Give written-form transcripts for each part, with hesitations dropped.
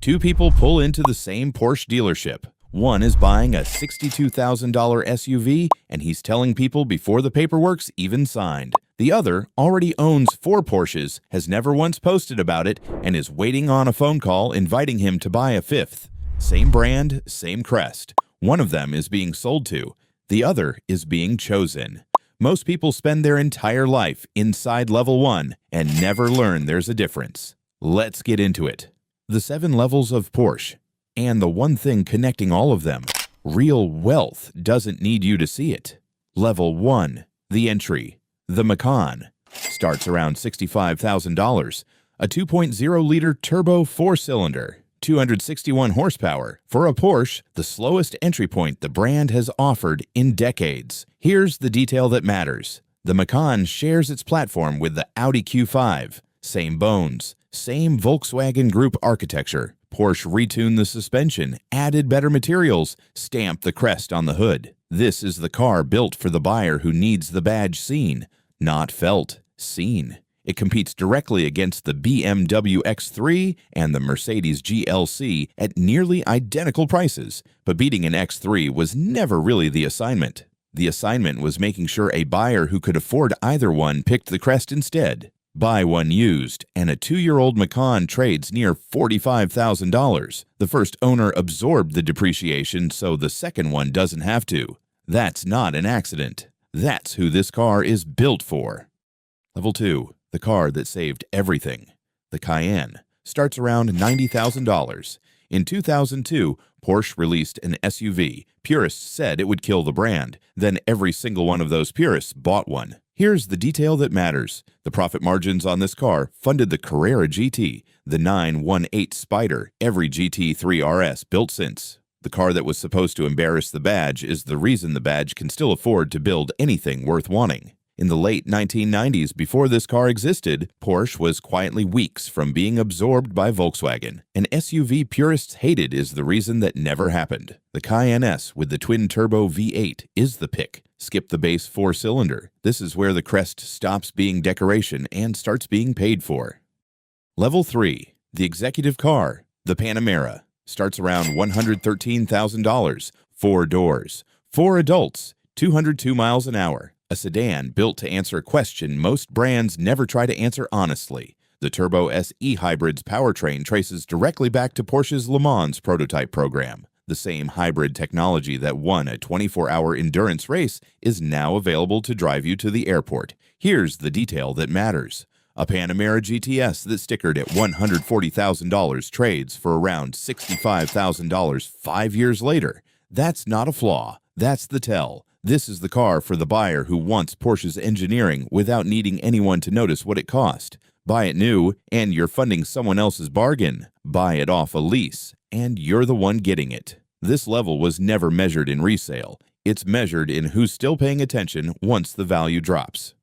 Two people pull into the same Porsche dealership. One is buying a $62,000 SUV, and he's telling people before the paperwork's even signed. The other already owns 4 Porsches, has never once posted about it, and is waiting on a phone call inviting him to buy a 5th. Same brand, same crest. One of them is being sold to. The other is being chosen. Most people spend their entire life inside level 1 and never learn there's a difference. Let's get into it. The 7 levels of Porsche, and the one thing connecting all of them. Real wealth doesn't need you to see it. Level 1, the entry. The Macan starts around $65,000. A 2.0-liter turbo 4-cylinder, 261 horsepower. For a Porsche, the slowest entry point the brand has offered in decades. Here's the detail that matters. The Macan shares its platform with the Audi Q5. Same bones, same Volkswagen Group architecture. Porsche retuned the suspension, added better materials, stamped the crest on the hood. This is the car built for the buyer who needs the badge seen, not felt, seen. It competes directly against the BMW X3 and the Mercedes GLC at nearly identical prices, but beating an X3 was never really the assignment. The assignment was making sure a buyer who could afford either one picked the crest instead. Buy one used, and a 2-year-old Macan trades near $45,000. The first owner absorbed the depreciation, so the second one doesn't have to. That's not an accident. That's who this car is built for. Level 2, the car that saved everything. The Cayenne starts around $90,000. In 2002, Porsche released an SUV. Purists said it would kill the brand. Then every single one of those purists bought one. Here's the detail that matters. The profit margins on this car funded the Carrera GT, the 918 Spider, every GT3 RS built since. The car that was supposed to embarrass the badge is the reason the badge can still afford to build anything worth wanting. In the late 1990s, before this car existed, Porsche was quietly weeks from being absorbed by Volkswagen. An SUV purists hated is the reason that never happened. The Cayenne S with the twin-turbo V8 is the pick. Skip the base 4-cylinder. This is where the crest stops being decoration and starts being paid for. Level 3, the executive car. The Panamera starts around $113,000. 4 doors, 4 adults, 202 miles an hour. A sedan built to answer a question most brands never try to answer honestly. The Turbo SE Hybrid's powertrain traces directly back to Porsche's Le Mans prototype program. The same hybrid technology that won a 24-hour endurance race is now available to drive you to the airport. Here's the detail that matters. A Panamera GTS that stickered at $140,000 trades for around $65,000 5 years later. That's not a flaw. That's the tell. This is the car for the buyer who wants Porsche's engineering without needing anyone to notice what it cost. Buy it new, and you're funding someone else's bargain. Buy it off a lease, and you're the one getting it. This level was never measured in resale. It's measured in who's still paying attention once the value drops.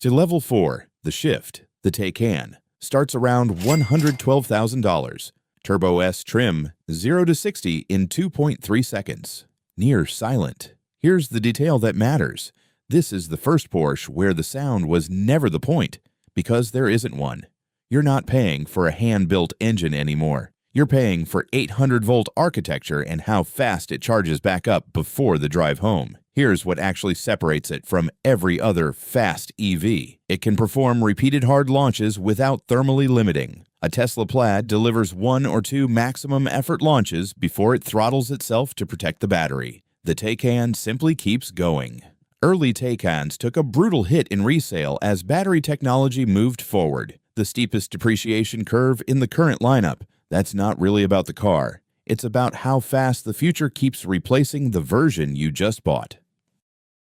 To level 4, the shift, the Taycan, starts around $112,000. Turbo S trim, 0 to 60 in 2.3 seconds. Near silent. Here's the detail that matters. This is the first Porsche where the sound was never the point, because there isn't one. You're not paying for a hand-built engine anymore. You're paying for 800-volt architecture and how fast it charges back up before the drive home. Here's what actually separates it from every other fast EV. It can perform repeated hard launches without thermally limiting. A Tesla Plaid delivers 1 or 2 maximum effort launches before it throttles itself to protect the battery. The Taycan simply keeps going. Early Taycans took a brutal hit in resale as battery technology moved forward. The steepest depreciation curve in the current lineup. That's not really about the car. It's about how fast the future keeps replacing the version you just bought.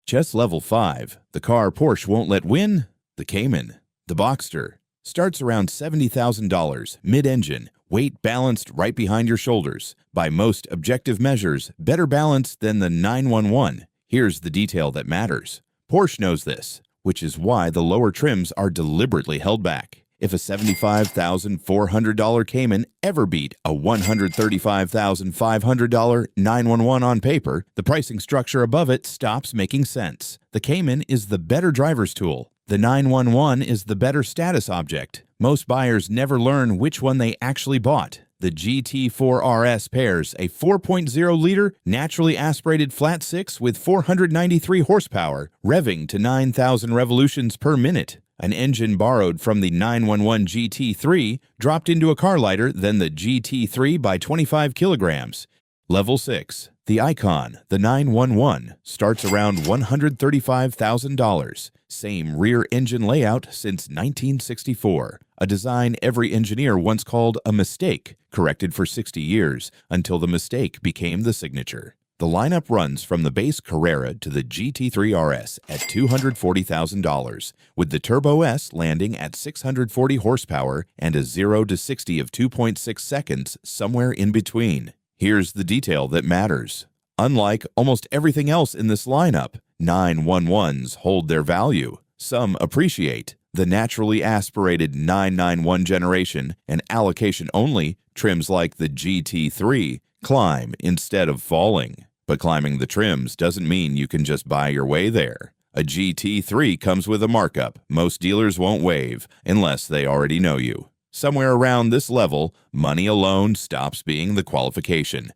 Just level 5, the car Porsche won't let win, the Cayman. The Boxster starts around $70,000, mid-engine, weight balanced right behind your shoulders. By most objective measures, better balanced than the 911. Here's the detail that matters. Porsche knows this, which is why the lower trims are deliberately held back. If a $75,400 Cayman ever beat a $135,500 911 on paper, the pricing structure above it stops making sense. The Cayman is the better driver's tool. The 911 is the better status object. Most buyers never learn which one they actually bought. The GT4 RS pairs a 4.0-liter naturally aspirated flat six with 493 horsepower, revving to 9,000 revolutions per minute. An engine borrowed from the 911 GT3, dropped into a car lighter than the GT3 by 25 kilograms. Level 6. The Icon, the 911, starts around $135,000. Same rear engine layout since 1964. A design every engineer once called a mistake, corrected for 60 years, until the mistake became the signature. The lineup runs from the base Carrera to the GT3 RS at $240,000, with the Turbo S landing at 640 horsepower and a 0 to 60 of 2.6 seconds somewhere in between. Here's the detail that matters. Unlike almost everything else in this lineup, 911s hold their value. Some appreciate. The naturally aspirated 991 generation and allocation-only trims like the GT3 climb instead of falling. But climbing the trims doesn't mean you can just buy your way there. A GT3 comes with a markup most dealers won't waive unless they already know you. Somewhere around this level, money alone stops being the qualification.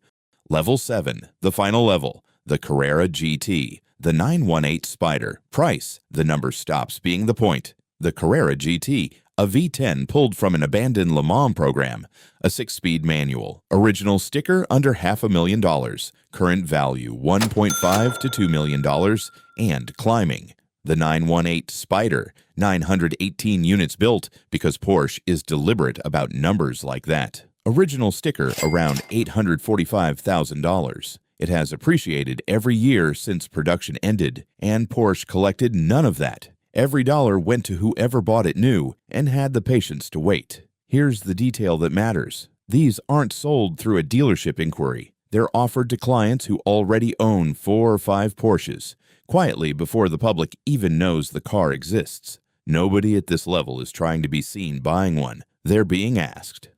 Level 7, the final level, the Carrera GT, the 918 Spider. Price, the number stops being the point. The Carrera GT, a V10 pulled from an abandoned Le Mans program, a 6-speed manual, original sticker under $500,000, current value $1.5 to $2 million, and climbing. The 918 Spider, 918 units built because Porsche is deliberate about numbers like that. Original sticker around $845,000. It has appreciated every year since production ended, and Porsche collected none of that. Every dollar went to whoever bought it new and had the patience to wait. Here's the detail that matters. These aren't sold through a dealership inquiry. They're offered to clients who already own 4 or 5 Porsches, quietly before the public even knows the car exists. Nobody at this level is trying to be seen buying one. They're being asked.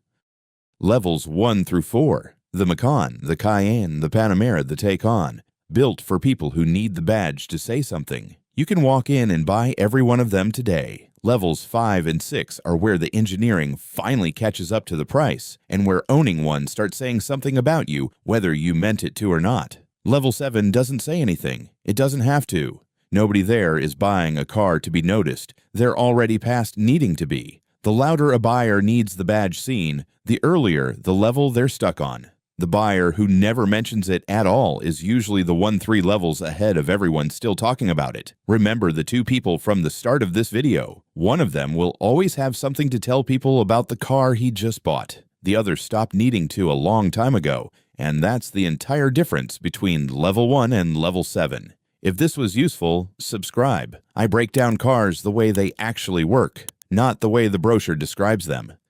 Levels 1 through 4. The Macan, the Cayenne, the Panamera, the Taycan. Built for people who need the badge to say something. You can walk in and buy every one of them today. Levels 5 and 6 are where the engineering finally catches up to the price, and where owning one starts saying something about you, whether you meant it to or not. Level 7 doesn't say anything. It doesn't have to. Nobody there is buying a car to be noticed. They're already past needing to be. The louder a buyer needs the badge seen, the earlier the level they're stuck on. The buyer who never mentions it at all is usually the 1-3 levels ahead of everyone still talking about it. Remember the 2 people from the start of this video. One of them will always have something to tell people about the car he just bought. The other stopped needing to a long time ago, and that's the entire difference between Level 1 and Level 7. If this was useful, subscribe. I break down cars the way they actually work, not the way the brochure describes them.